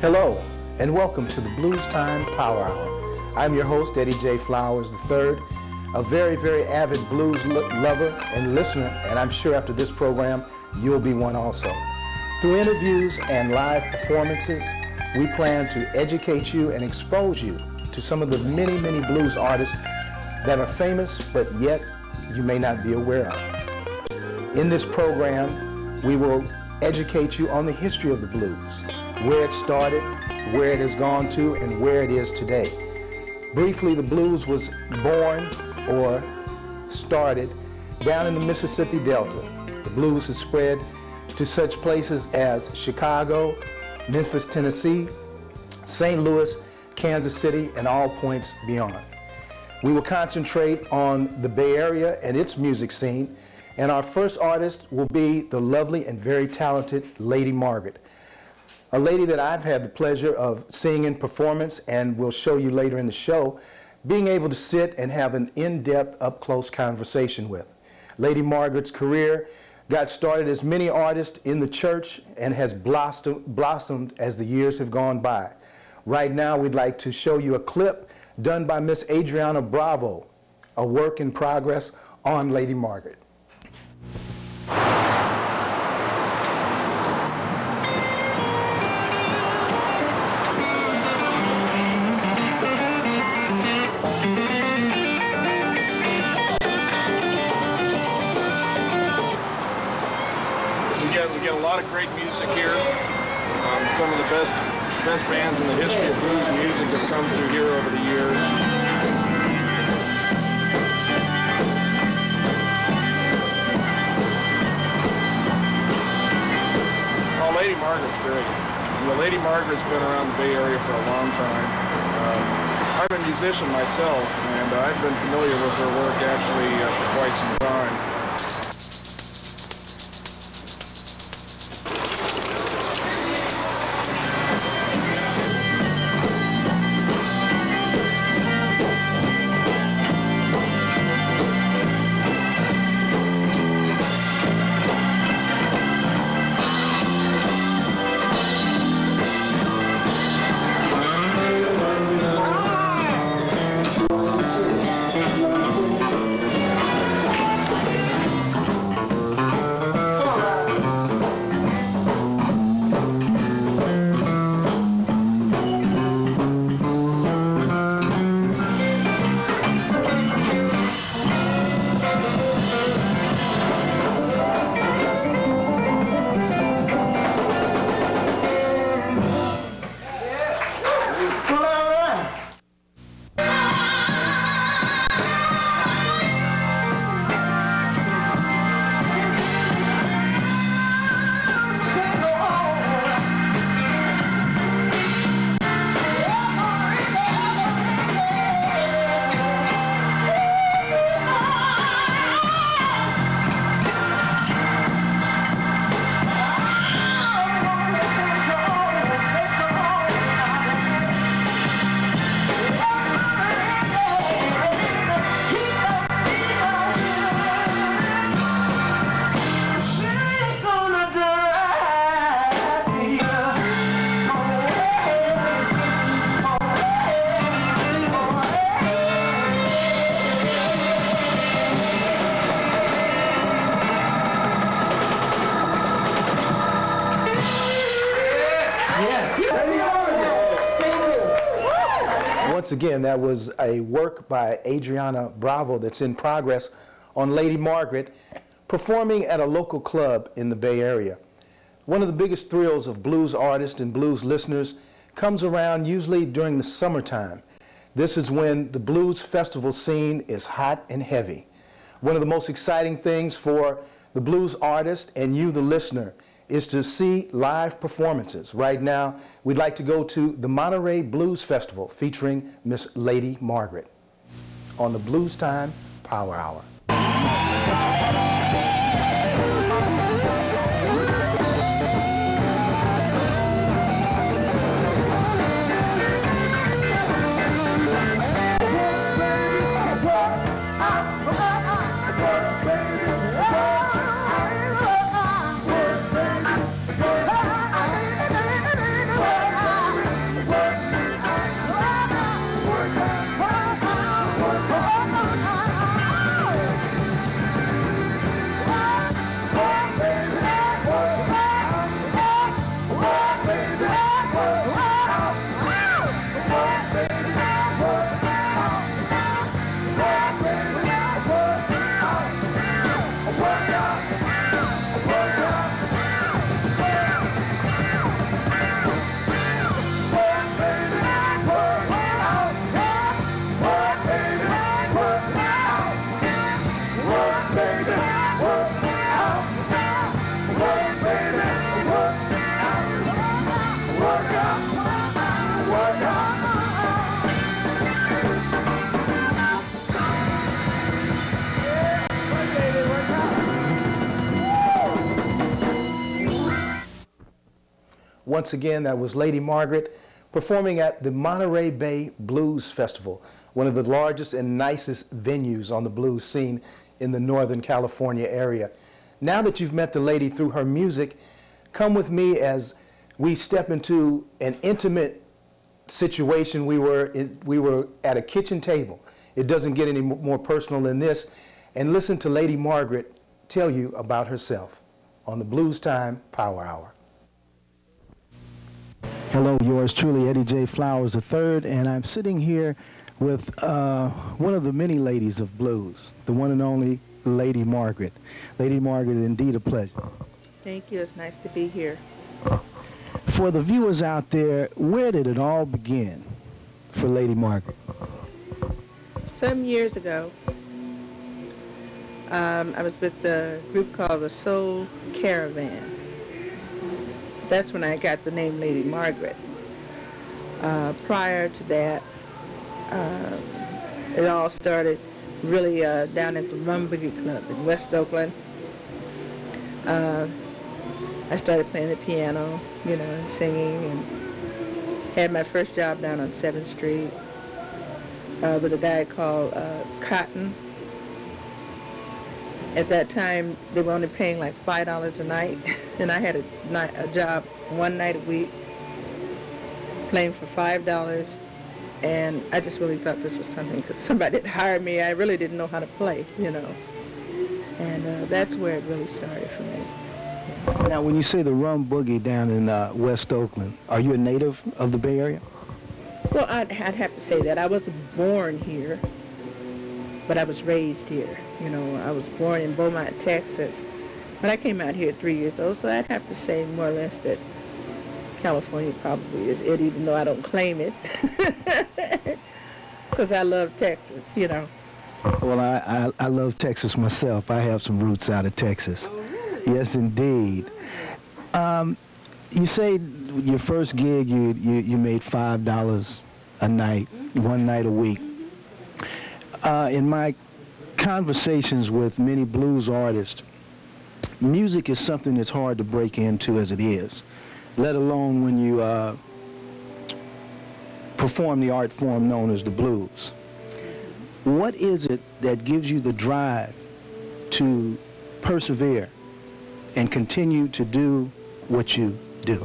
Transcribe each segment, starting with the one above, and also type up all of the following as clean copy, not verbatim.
Hello, and welcome to the Bluestime Power Hour. I'm your host, Eddie J. Flowers III, a very, very avid blues lover and listener, and I'm sure after this program, you'll be one also. Through interviews and live performances, we plan to educate you and expose you to some of the many, many blues artists that are famous, but yet you may not be aware of. In this program, we will educate you on the history of the blues, where it started, where it has gone to, and where it is today. Briefly, the blues was born or started down in the Mississippi Delta. The blues has spread to such places as Chicago, Memphis, Tennessee, St. Louis, Kansas City, and all points beyond. We will concentrate on the Bay Area and its music scene, and our first artist will be the lovely and very talented Lady Margaret, a lady that I've had the pleasure of seeing in performance and will show you later in the show, being able to sit and have an in-depth, up-close conversation with. Lady Margaret's career got started as many artists in the church and has blossomed as the years have gone by. Right now, we'd like to show you a clip done by Miss Adriana Bravo, a work in progress on Lady Margaret. We get a lot of great music here. Some of the best bands in the history of blues music have come through here over the years. Oh, Lady Margaret's great. You know, Lady Margaret's been around the Bay Area for a long time. I'm a musician myself, and I've been familiar with her work actually for quite some time. Once again, that was a work by Adriana Bravo that's in progress on Lady Margaret, performing at a local club in the Bay Area. One of the biggest thrills of blues artists and blues listeners comes around usually during the summertime. This is when the blues festival scene is hot and heavy. One of the most exciting things for the blues artist and you, the listener, is to see live performances. Right now, we'd like to go to the Monterey Blues Festival featuring Miss Lady Margaret on the Bluestime Power Hour. Once again, that was Lady Margaret performing at the Monterey Bay Blues Festival, one of the largest and nicest venues on the blues scene in the Northern California area. Now that you've met the lady through her music, come with me as we step into an intimate situation. We were at a kitchen table. It doesn't get any more personal than this. And listen to Lady Margaret tell you about herself on the Bluestime Power Hour. Hello, yours truly, Eddie J. Flowers III, and I'm sitting here with one of the many ladies of blues, the one and only Lady Margaret. Lady Margaret, indeed a pleasure. Thank you. It's nice to be here. For the viewers out there, where did it all begin for Lady Margaret? Some years ago, I was with a group called the Soul Caravan. That's when I got the name Lady Margaret. Prior to that, it all started really down at the Rum Boogie Club in West Oakland. I started playing the piano, you know, and singing, and had my first job down on 7th Street with a guy called Cotton. At that time, they were only paying like $5 a night, and I had a job one night a week, playing for $5, and I just really thought this was something, because somebody had hired me. I really didn't know how to play, you know, and that's where it really started for me. Now, when you say the Rum Boogie down in West Oakland, are you a native of the Bay Area? Well, I'd have to say that. I wasn't born here, but I was raised here. You know, I was born in Beaumont, Texas, but I came out here at 3 years old, so I'd have to say more or less that California probably is it, even though I don't claim it, because I love Texas, you know. Well, I love Texas myself. I have some roots out of Texas. Oh, really? Yes, indeed. You say your first gig, you made $5 a night, one night a week. In my conversations with many blues artists, music is something that's hard to break into as it is, let alone when you perform the art form known as the blues. What is it that gives you the drive to persevere and continue to do what you do?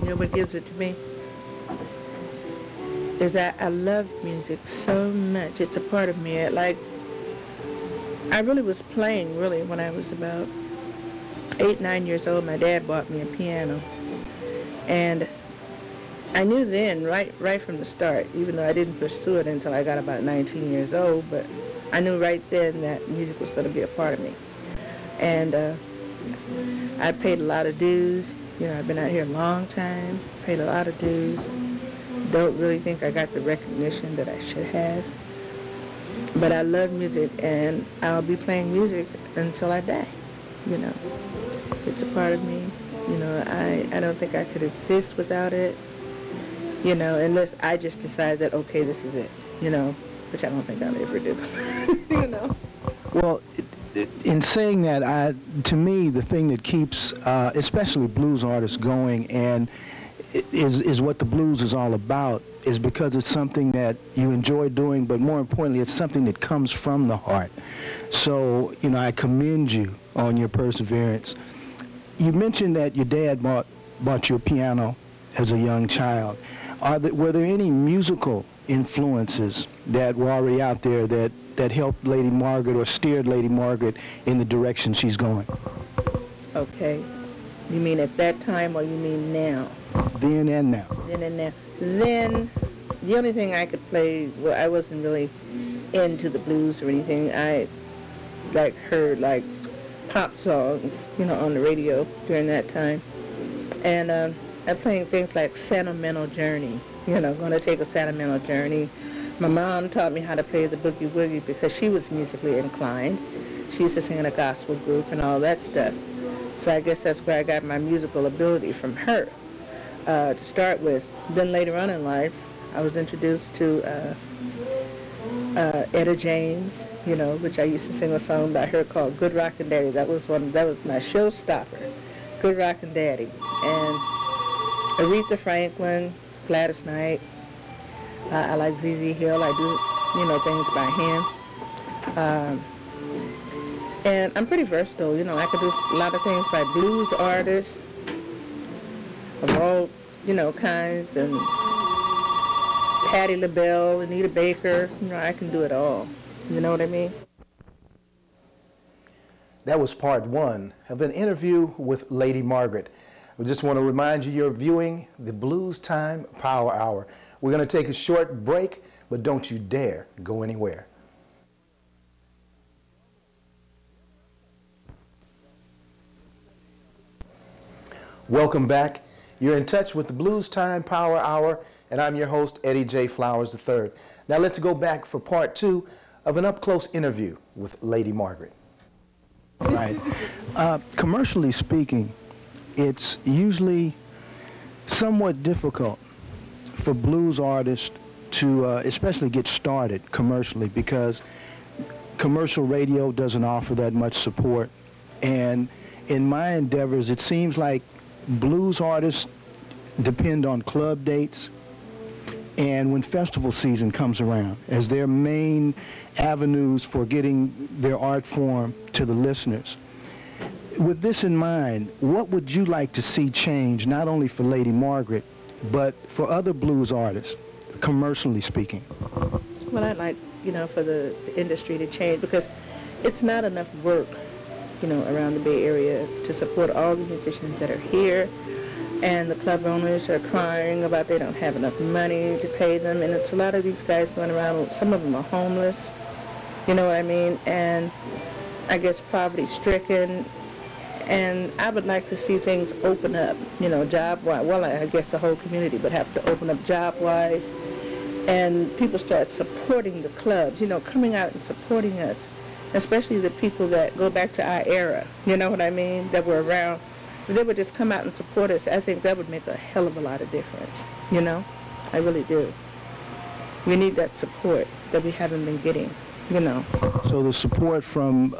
You know what gives it to me? Is that I love music so much. It's a part of me. I really was playing, really, when I was about 8, 9 years old. My dad bought me a piano. And I knew then, right from the start, even though I didn't pursue it until I got about 19 years old, but I knew right then that music was going to be a part of me. And I paid a lot of dues. You know, I've been out here a long time, paid a lot of dues. Don't really think I got the recognition that I should have. But I love music, and I'll be playing music until I die, you know. It's a part of me. You know, I don't think I could exist without it, you know, unless I just decide that, okay, this is it, you know, which I don't think I'll ever do, you know. Well, in saying that, to me, the thing that keeps, especially blues artists going, and is what the blues is all about, is because it's something that you enjoy doing, but more importantly, it's something that comes from the heart. So, you know, I commend you on your perseverance. You mentioned that your dad bought you a piano as a young child. Were there any musical influences that were already out there that helped Lady Margaret or steered Lady Margaret in the direction she's going? Okay. You mean at that time, or you mean now? Then and now. Then and now. Then, the only thing I could play, well, I wasn't really into the blues or anything. I heard pop songs, you know, on the radio during that time. And I'm playing things like Sentimental Journey, you know, going to take a sentimental journey. My mom taught me how to play the boogie woogie because she was musically inclined. She used to sing in a gospel group and all that stuff. So I guess that's where I got my musical ability from her to start with. Then later on in life, I was introduced to Etta James, you know, which I used to sing a song by her called Good Rockin' Daddy. That was my showstopper, Good Rockin' Daddy. And Aretha Franklin, Gladys Knight. I like Z.Z. Hill. I do, things by him. And I'm pretty versatile. I could do a lot of things by blues artists of all, kinds, and Patti LaBelle, Anita Baker. I can do it all. You know what I mean? That was part one of an interview with Lady Margaret. We just want to remind you you're viewing the Bluestime Power Hour. We're going to take a short break, but don't you dare go anywhere. Welcome back. You're in touch with the Bluestime Power Hour, and I'm your host, Eddie J. Flowers III. Now let's go back for part two of an up-close interview with Lady Margaret. Right. Commercially speaking, it's usually somewhat difficult for blues artists to especially get started commercially, because commercial radio doesn't offer that much support. And in my endeavors, it seems like blues artists depend on club dates and when festival season comes around as their main avenues for getting their art form to the listeners. With this in mind, what would you like to see change, not only for Lady Margaret, but for other blues artists, commercially speaking? Well, I'd like, for the industry to change, because it's not enough work, around the Bay Area to support all the musicians that are here. And the club owners are crying about they don't have enough money to pay them. And it's a lot of these guys going around, some of them are homeless, you know what I mean? And I guess poverty-stricken. And I would like to see things open up, job-wise. Well, I guess the whole community would have to open up job-wise. And people start supporting the clubs, coming out and supporting us, especially the people that go back to our era, you know what I mean, that were around. If they would just come out and support us, I think that would make a hell of a lot of difference, I really do. We need that support that we haven't been getting, So the support from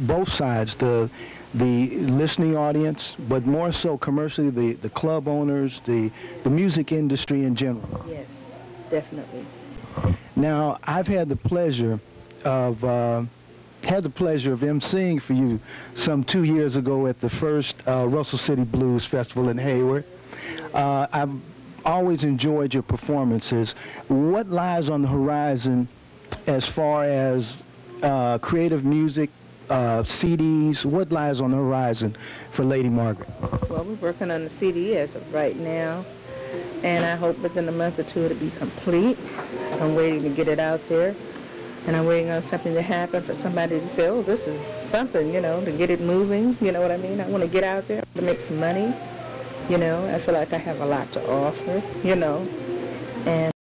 both sides, the listening audience, but more so commercially, the club owners, the music industry in general. Yes, definitely. Now, I've had the pleasure of emceeing for you some 2 years ago at the first Russell City Blues Festival in Hayward. I've always enjoyed your performances. What lies on the horizon as far as creative music, CDs? What lies on the horizon for Lady Margaret? Well, we're working on the CD as of right now, and I hope within a month or two it'll be complete. I'm waiting to get it out there. And I'm waiting on something to happen for somebody to say, oh, this is something, to get it moving, you know what I mean? I want to get out there to make some money, I feel like I have a lot to offer, and